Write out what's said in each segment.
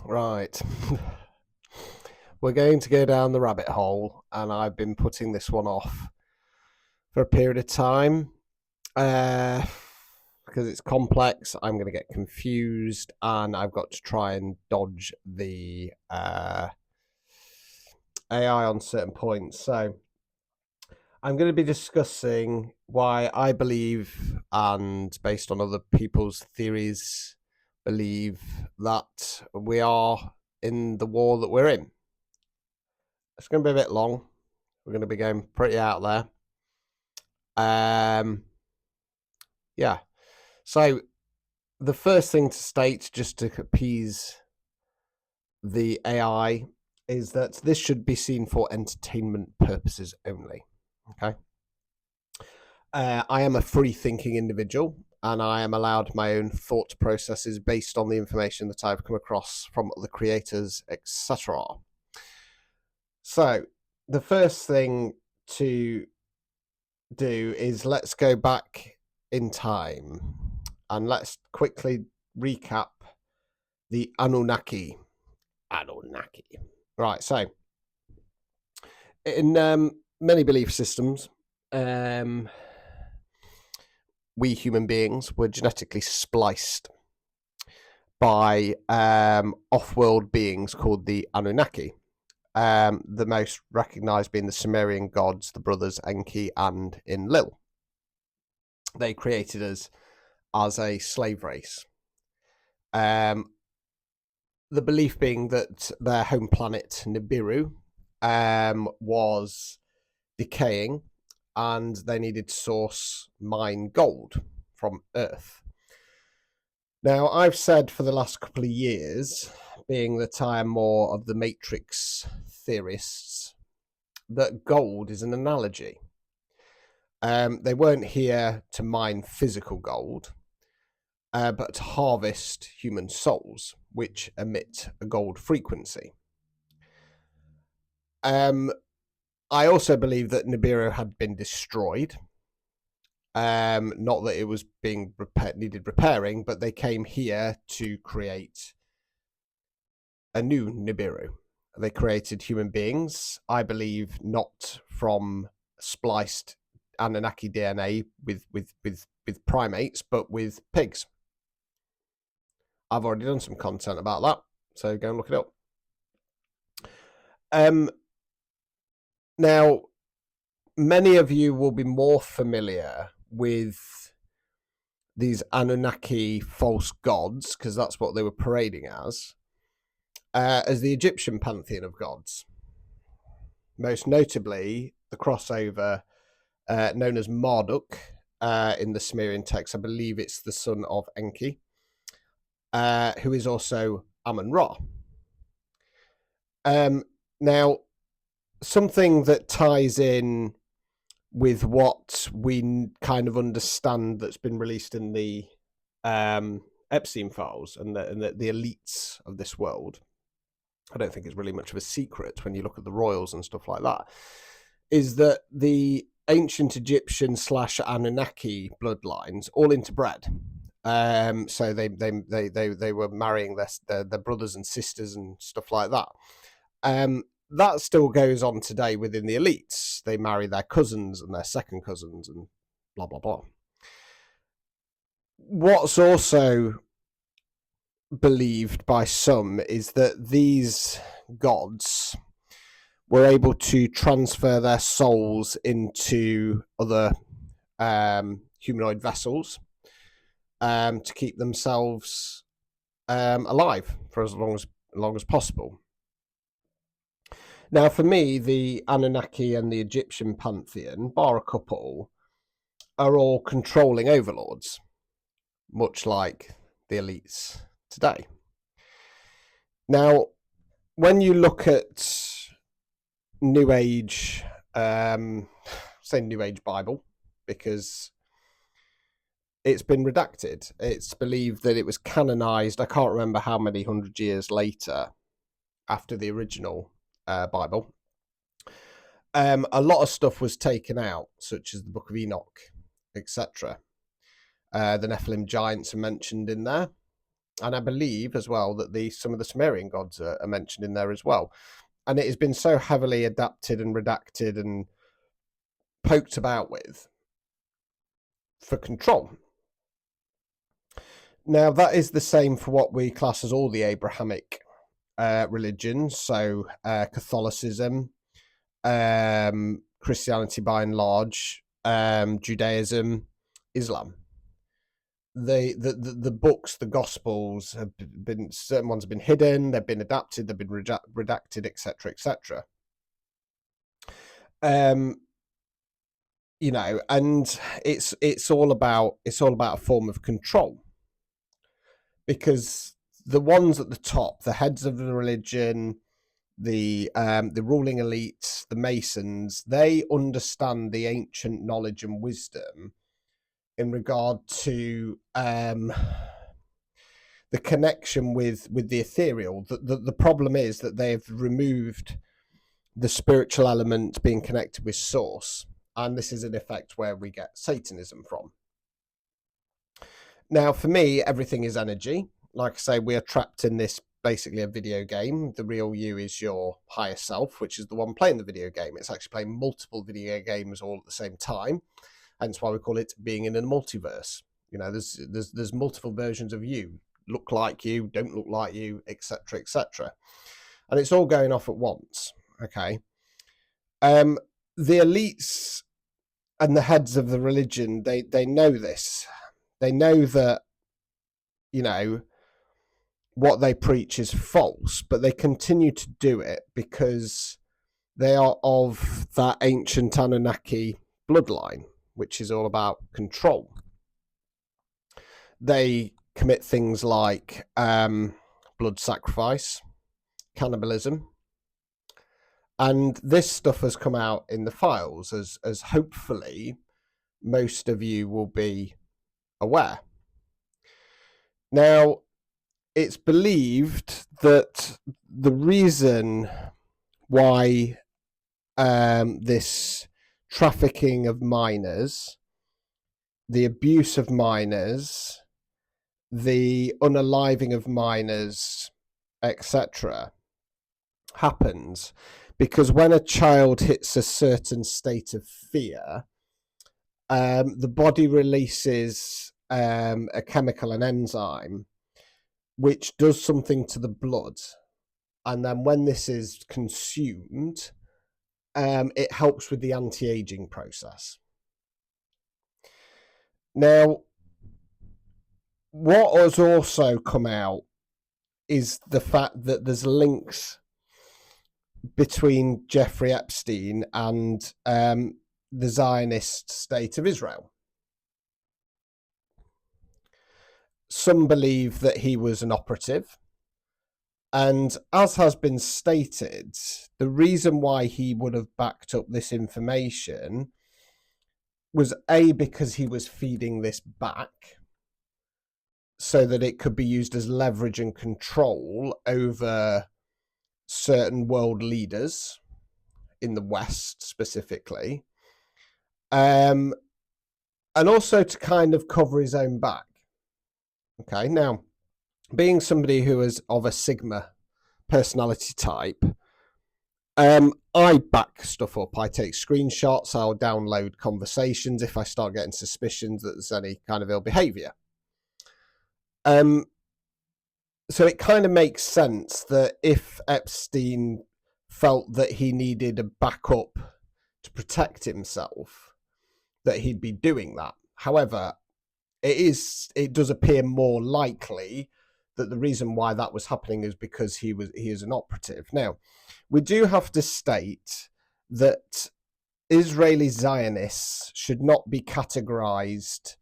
Right. We're going to go down the rabbit hole, and I've been putting this one off for a period of time because it's complex. I'm going to get confused, and I've got to try and dodge the AI on certain points. So I'm going to be discussing why I believe, and based on other people's theories, believe that we are in the war that we're in. It's going to be a bit long. We're going to be going pretty out there. Yeah. So the first thing to state, just to appease the AI, is that this should be seen for entertainment purposes only. Okay. I am a free thinking individual, and I am allowed my own thought processes based on the information that I've come across from other creators, etc. So the first thing to do is let's go back in time and let's quickly recap the Anunnaki. Anunnaki. Right, so in many belief systems, we human beings were genetically spliced by off-world beings called the Anunnaki. The most recognized being the Sumerian gods, the brothers Enki and Enlil. They created us as a slave race. The belief being that their home planet, Nibiru, was decaying and they needed to mine gold from Earth. Now, I've said for the last couple of years, being that I am more of the Matrix theorists, that gold is an analogy. They weren't here to mine physical gold, but to harvest human souls, which emit a gold frequency. I also believe that Nibiru had been destroyed. Not that it was being needed repairing, but they came here to create a new Nibiru. They created human beings, I believe, not from spliced Anunnaki DNA with primates, but with pigs. I've already done some content about that, so go and look it up. Now, many of you will be more familiar with these Anunnaki false gods, because that's what they were parading as the Egyptian pantheon of gods. Most notably, the crossover known as Marduk in the Sumerian text. I believe it's the son of Enki, who is also Amun-Ra. Now, something that ties in with what we kind of understand that's been released in the Epstein files and the elites of this world, I don't think it's really much of a secret when you look at the royals and stuff like that, is that the ancient Egyptian / Anunnaki bloodlines all interbred. So they were marrying their brothers and sisters and stuff like that. That still goes on today within the elites. They marry their cousins and their second cousins and blah, blah, blah. What's also believed by some is that these gods were able to transfer their souls into other humanoid vessels to keep themselves alive for as long as possible. Now, for me, the Anunnaki and the Egyptian pantheon, bar a couple, are all controlling overlords, much like the elites today. Now, when you look at New Age, say New Age Bible, because it's been redacted. It's believed that it was canonized, I can't remember how many 100 years later, after the original Bible. A lot of stuff was taken out, such as the Book of Enoch, etc. The Nephilim giants are mentioned in there. And I believe as well that some of the Sumerian gods are mentioned in there as well. And it has been so heavily adapted and redacted and poked about with for control. Now, that is the same for what we class as all the Abrahamic religions, so Catholicism, Christianity by and large, Judaism, Islam. The books, the Gospels have been, certain ones have been hidden, they've been adapted, they've been redacted, etc., etc. You know, and it's all about a form of control, because the ones at the top, the heads of the religion, the ruling elites, the Masons, they understand the ancient knowledge and wisdom in regard to the connection with the ethereal. The problem is that they've removed the spiritual element being connected with source, and this is in effect where we get Satanism from. Now, for me, everything is energy. Like I say, we are trapped in this, basically a video game. The real you is your higher self, which is the one playing the video game. It's actually playing multiple video games all at the same time. Hence why we call it being in a multiverse. You know, there's multiple versions of you, look like you, don't look like you, etc., etc. And it's all going off at once. Okay. The elites and the heads of the religion, they know this. They know that, you know, what they preach is false, but they continue to do it because they are of that ancient Anunnaki bloodline, which is all about control. They commit things like blood sacrifice, cannibalism, and this stuff has come out in the files, as hopefully most of you will be aware. Now, it's believed that the reason why this trafficking of minors, the abuse of minors, the unaliving of minors, etc., happens because when a child hits a certain state of fear, the body releases a chemical, an enzyme, which does something to the blood. And then when this is consumed, it helps with the anti-aging process. Now, what has also come out is the fact that there's links between Jeffrey Epstein and the Zionist state of Israel. Some believe that he was an operative. And as has been stated, the reason why he would have backed up this information was A, because he was feeding this back so that it could be used as leverage and control over certain world leaders in the West specifically, and also to kind of cover his own back. Okay, now, being somebody who is of a Sigma personality type, I back stuff up. I take screenshots, I'll download conversations if I start getting suspicions that there's any kind of ill behavior. So it kind of makes sense that if Epstein felt that he needed a backup to protect himself, that he'd be doing that. However, it does appear more likely that the reason why that was happening is because he is an operative. Now, we do have to state that Israeli Zionists should not be categorized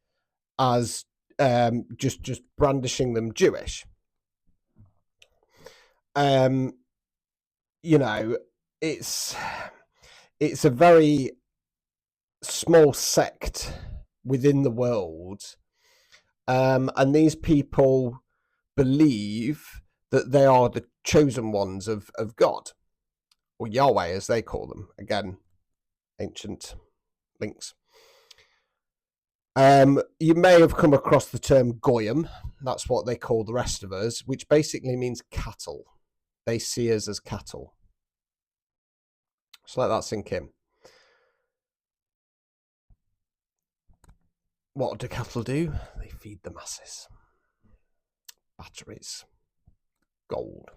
as just brandishing them Jewish. You know, it's a very small sect within the world, and these people believe that they are the chosen ones of God, or Yahweh as they call them. Again, ancient links. You may have come across the term goyim. That's what they call the rest of us, which basically means cattle. They see us as cattle. So let that sink in. What do cattle do? They feed the masses. Batteries. Gold.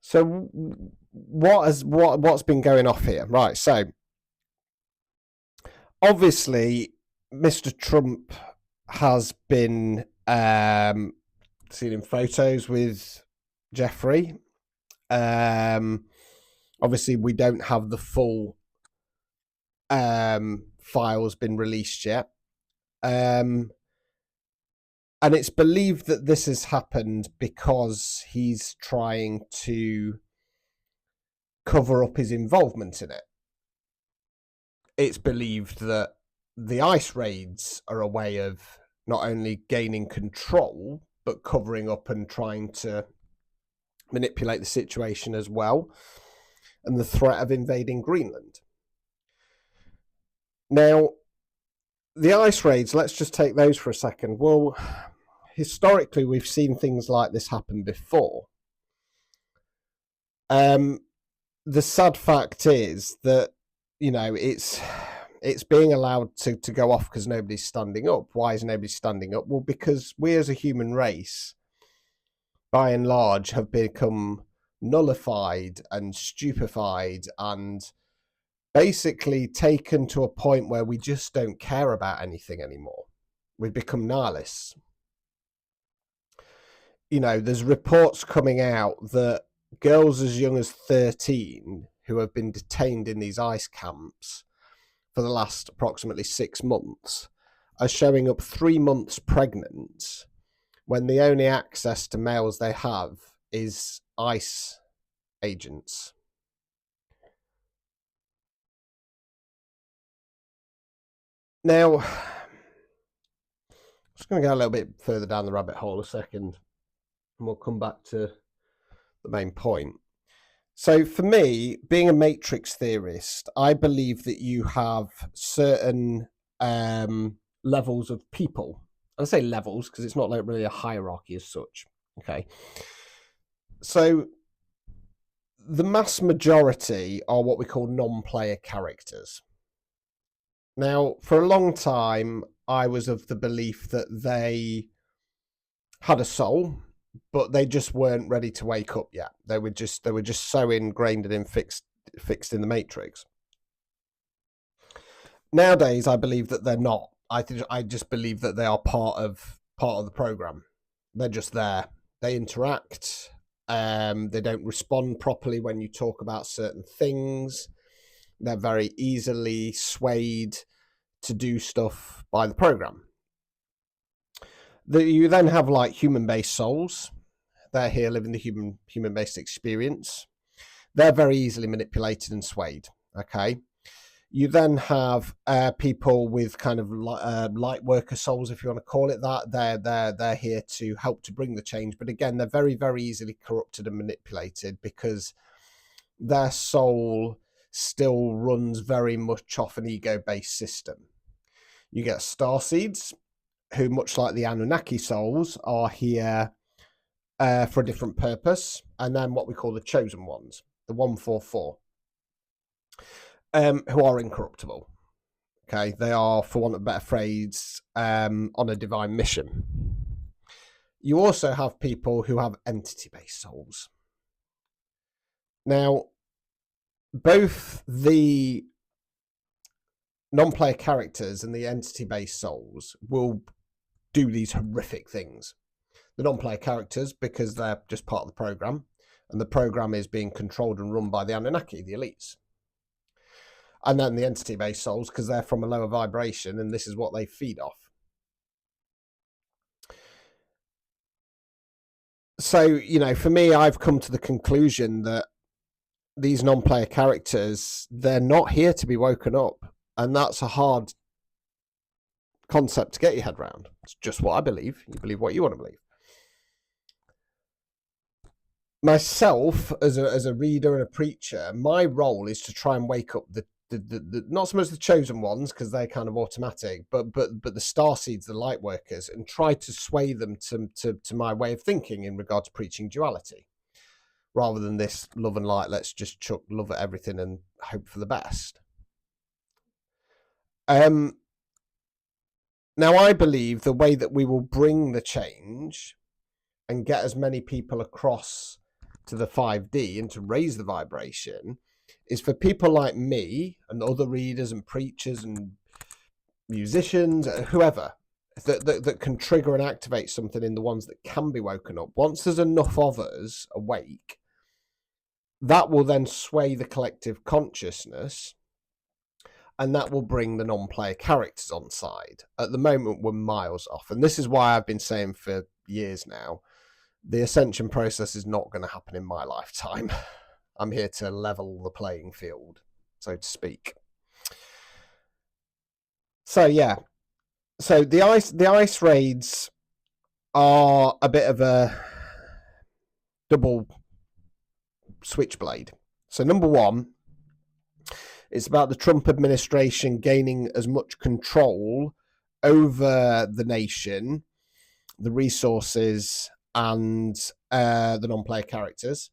So what's been going off here? Right, so obviously Mr. Trump has been seen in photos with Jeffrey. Obviously we don't have the full files been released yet. And it's believed that this has happened because he's trying to cover up his involvement in it. It's believed that the ICE raids are a way of not only gaining control, but covering up and trying to manipulate the situation as well, and the threat of invading Greenland. Now, the ICE raids, let's just take those for a second. Well, historically, we've seen things like this happen before. The sad fact is that, you know, it's being allowed to go off because nobody's standing up. Why is nobody standing up? Well, because we as a human race, by and large, have become nullified and stupefied and basically taken to a point where we just don't care about anything anymore. We've become nihilists. You know, there's reports coming out that girls as young as 13 who have been detained in these ICE camps for the last approximately 6 months are showing up 3 months pregnant when the only access to males they have is ICE agents. Now, I'm just going to go a little bit further down the rabbit hole a second, and we'll come back to the main point. So for me, being a matrix theorist, I believe that you have certain levels of people. I say levels because it's not like really a hierarchy as such. Okay. So the mass majority are what we call non-player characters. Now, for a long time, I was of the belief that they had a soul, but they just weren't ready to wake up yet. They were just so ingrained and fixed in the matrix. Nowadays, I believe that they're not. I just believe that they are part of the program. They're just there. They interact. They don't respond properly when you talk about certain things. They're very easily swayed to do stuff by the program. You then have like human-based souls. They're here living the human-based experience. They're very easily manipulated and swayed. Okay. You then have people with kind of light worker souls, if you want to call it that. They're here to help to bring the change, but again, they're very, very easily corrupted and manipulated because their soul still runs very much off an ego-based system. You get starseeds, who, much like the Anunnaki souls, are here for a different purpose, and then what we call the chosen ones, the 144, who are incorruptible. Okay, they are, for want of better phrase, on a divine mission. You also have people who have entity-based souls. Now, both the non-player characters and the entity-based souls will do these horrific things. The non-player characters, because they're just part of the program, and the program is being controlled and run by the Anunnaki, the elites. And then the entity-based souls, because they're from a lower vibration, and this is what they feed off. So, you know, for me, I've come to the conclusion that these non-player characters, they're not here to be woken up. And that's a hard concept to get your head around. It's just what I believe. You believe what you want to believe. Myself, as a reader and a preacher, my role is to try and wake up not so much the chosen ones because they're kind of automatic, but the star seeds, the light workers, and try to sway them to my way of thinking in regard to preaching duality, rather than this love and light. Let's just chuck love at everything and hope for the best. Now, I believe the way that we will bring the change and get as many people across to the 5D and to raise the vibration is for people like me and other readers and preachers and musicians, whoever, that can trigger and activate something in the ones that can be woken up. Once there's enough of us awake, that will then sway the collective consciousness, and that will bring the non-player characters on side. At the moment, we're miles off. And this is why I've been saying for years now, the ascension process is not going to happen in my lifetime. I'm here to level the playing field, so to speak. So yeah, so the ice raids are a bit of a double switchblade. So number one, it's about the Trump administration gaining as much control over the nation, the resources, and the non-player characters.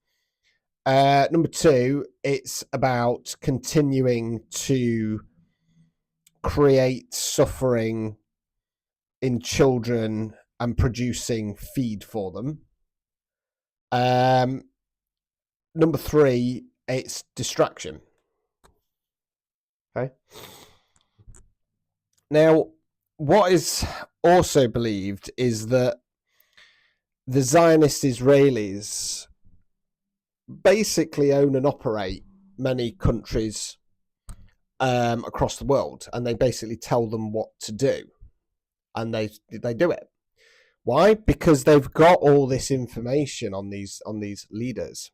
Number two, it's about continuing to create suffering in children and producing feed for them. Number three, it's distraction. Okay. Now, what is also believed is that the Zionist Israelis basically own and operate many countries across the world, and they basically tell them what to do, and they do it. Why? Because they've got all this information on these leaders,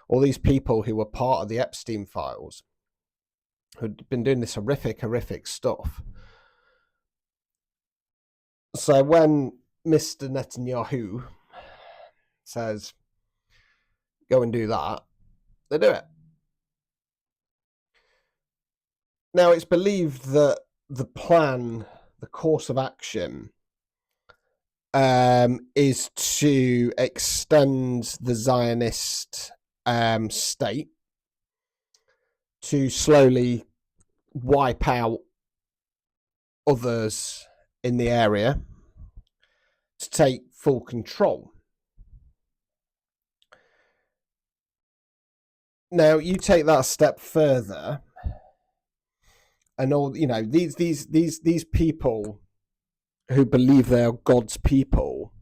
all these people who were part of the Epstein files, who'd been doing this horrific stuff. So when Mr. Netanyahu says, go and do that, they do it. Now, it's believed that the plan, the course of action, is to extend the Zionist state to slowly wipe out others in the area to take full control. Now, you take that a step further, and all these people who believe they are God's people,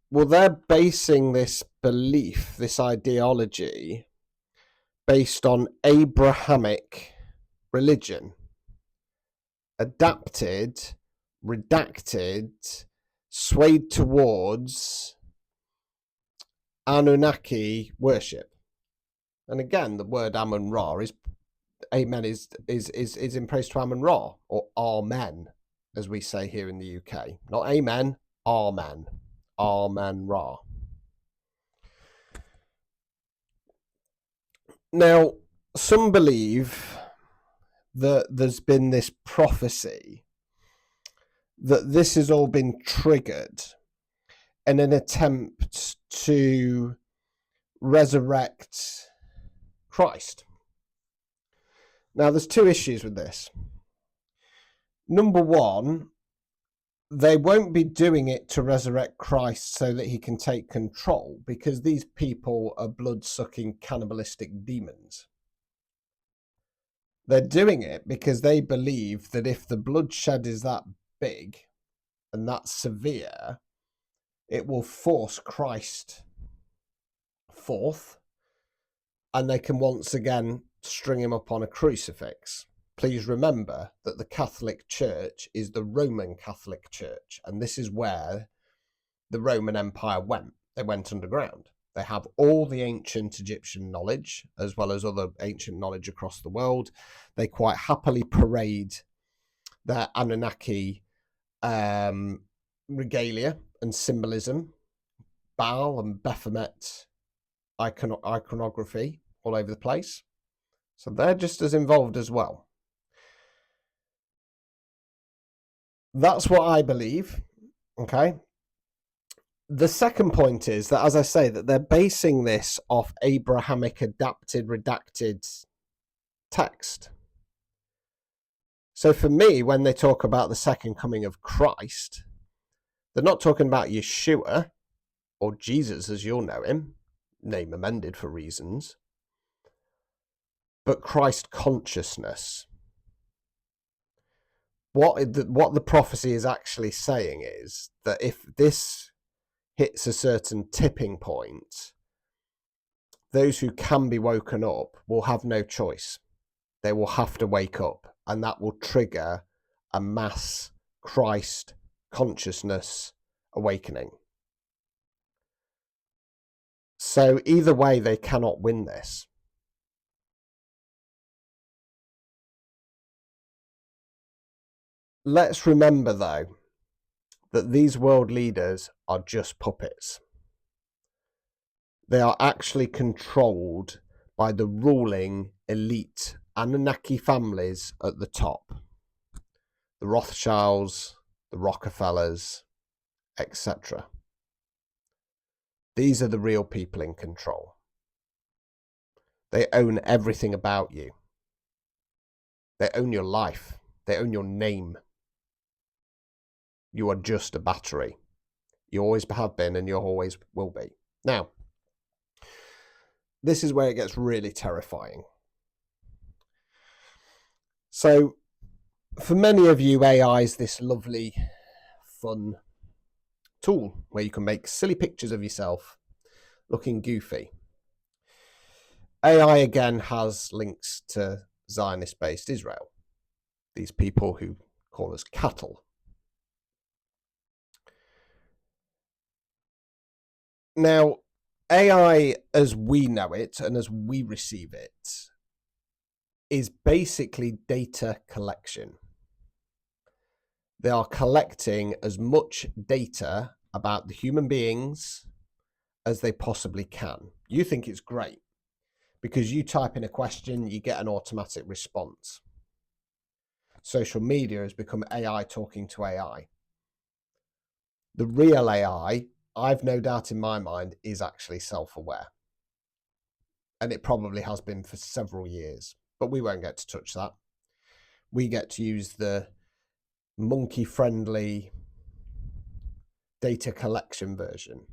well, they're basing this belief, this ideology, based on Abrahamic religion, adapted, redacted, swayed towards Anunnaki worship. And again, the word Amun Ra is amen is in praise to Amun Ra, or Amen, as we say here in the UK. Not amen, Amen. Amen Ra. Now, some believe that there's been this prophecy that this has all been triggered in an attempt to resurrect Christ. Now, there's two issues with this. Number one, they won't be doing it to resurrect Christ so that he can take control, because these people are blood-sucking cannibalistic demons. They're doing it because they believe that if the bloodshed is that big and that severe, it will force Christ forth, and they can once again string him up on a crucifix. Please remember that the Catholic Church is the Roman Catholic Church, and this is where the Roman Empire went. They went underground. They have all the ancient Egyptian knowledge, as well as other ancient knowledge across the world. They quite happily parade their Anunnaki regalia and symbolism, Baal and Baphomet iconography all over the place. So they're just as involved as well. That's what I believe. Okay. The second point is that, as I say, that they're basing this off Abrahamic adapted redacted text. So for me, when they talk about the second coming of Christ, they're not talking about Yeshua or Jesus as you'll know him, name amended for reasons, but Christ consciousness. What the prophecy is actually saying is that if this hits a certain tipping point, those who can be woken up will have no choice. They will have to wake up, and that will trigger a mass Christ consciousness awakening. So either way, they cannot win this. Let's remember, though, that these world leaders are just puppets. They are actually controlled by the ruling elite Anunnaki families at the top. The Rothschilds, the Rockefellers, etc. These are the real people in control. They own everything about you. They own your life. They own your name. You are just a battery. You always have been and you always will be. Now, this is where it gets really terrifying. So, for many of you, AI is this lovely, fun tool where you can make silly pictures of yourself looking goofy. AI, again, has links to Zionist-based Israel. These people who call us cattle. Now, AI, as we know it and as we receive it, is basically data collection. They are collecting as much data about the human beings as they possibly can. You think it's great because you type in a question, you get an automatic response. Social media has become AI talking to AI. The real AI, I've no doubt in my mind, is actually self-aware. And it probably has been for several years, but we won't get to touch that. We get to use the monkey-friendly data collection version.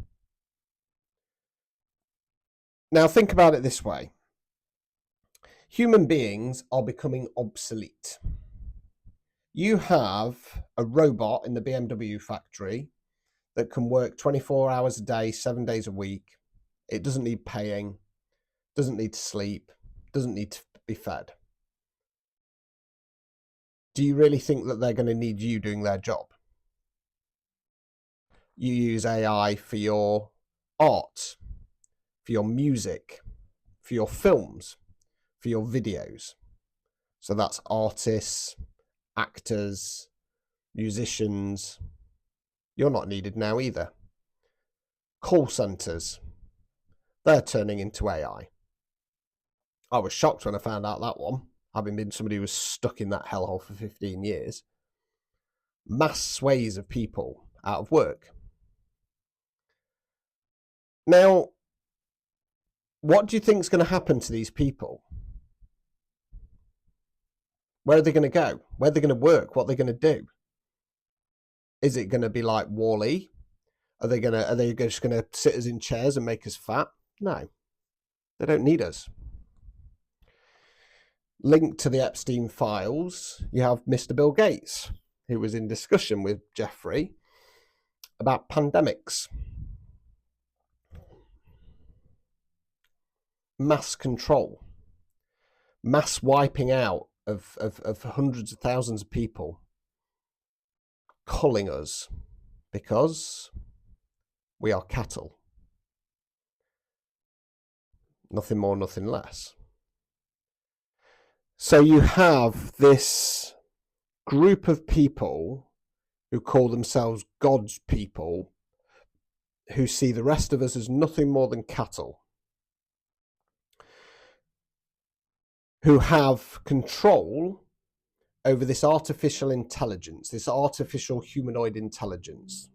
Now, think about it this way. Human beings are becoming obsolete. You have a robot in the BMW factory that can work 24 hours a day, 7 days a week. It doesn't need paying, doesn't need to sleep, doesn't need to be fed. Do you really think that they're going to need you doing their job? You use AI for your art, for your music, for your films, for your videos. So that's artists, actors, musicians. You're not needed now either. Call centers, they're turning into AI. I was shocked when I found out that one, having been somebody who was stuck in that hellhole for 15 years. Mass sways of people out of work. Now, what do you think is going to happen to these people? Where are they going to go? Where are they going to work? What are they going to do? Is it going to be like Wall-E? Are they just going to sit us in chairs and make us fat? No, they don't need us. Linked to the Epstein files, you have Mr. Bill Gates, who was in discussion with Jeffrey about pandemics. Mass control. Mass wiping out of hundreds of thousands of people. Culling us because we are cattle. Nothing more, nothing less. So you have this group of people who call themselves God's people, who see the rest of us as nothing more than cattle. who have control over this artificial intelligence, this artificial humanoid intelligence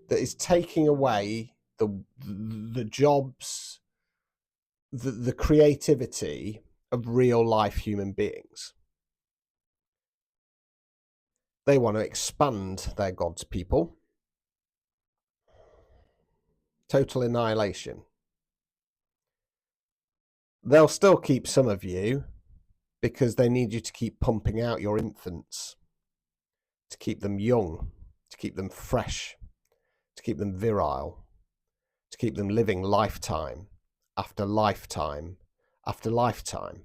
that is taking away the jobs, the creativity of real life human beings. They want to expand their God's people. Total annihilation. They'll still keep some of you because they need you to keep pumping out your infants, to keep them young, to keep them fresh, to keep them virile, to keep them living lifetime after lifetime after lifetime.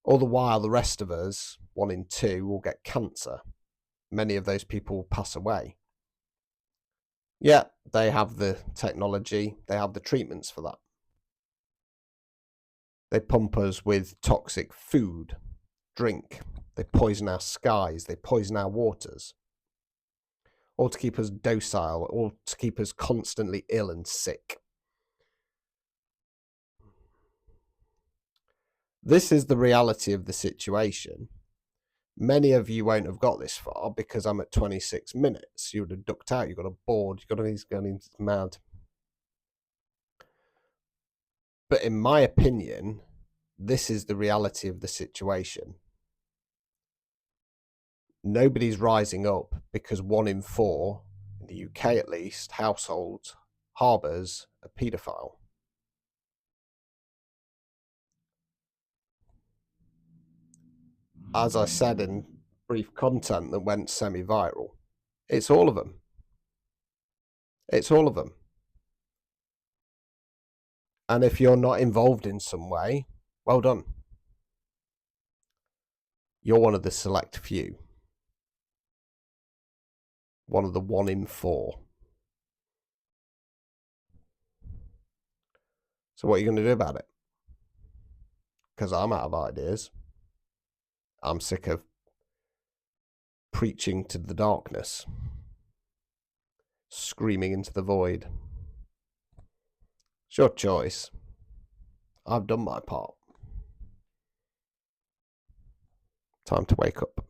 All the while, the rest of us, 1 in 2, will get cancer. Many of those people will pass away. Yeah, they have the technology, they have the treatments for that. They pump us with toxic food, drink. They poison our skies. They poison our waters. All to keep us docile, all to keep us constantly ill and sick. This is the reality of the situation. Many of you won't have got this far because I'm at 26 minutes. You would have ducked out. You got a bored. You got he's going mad. But in my opinion, this is the reality of the situation. Nobody's rising up because 1 in 4, in the UK at least, households harbours a paedophile. As I said in brief content that went semi-viral, it's all of them. It's all of them. And if you're not involved in some way, well done. You're one of the select few. One of the 1 in 4. So what are you going to do about it? Because I'm out of ideas. I'm sick of preaching to the darkness, screaming into the void. It's your choice. I've done my part. Time to wake up.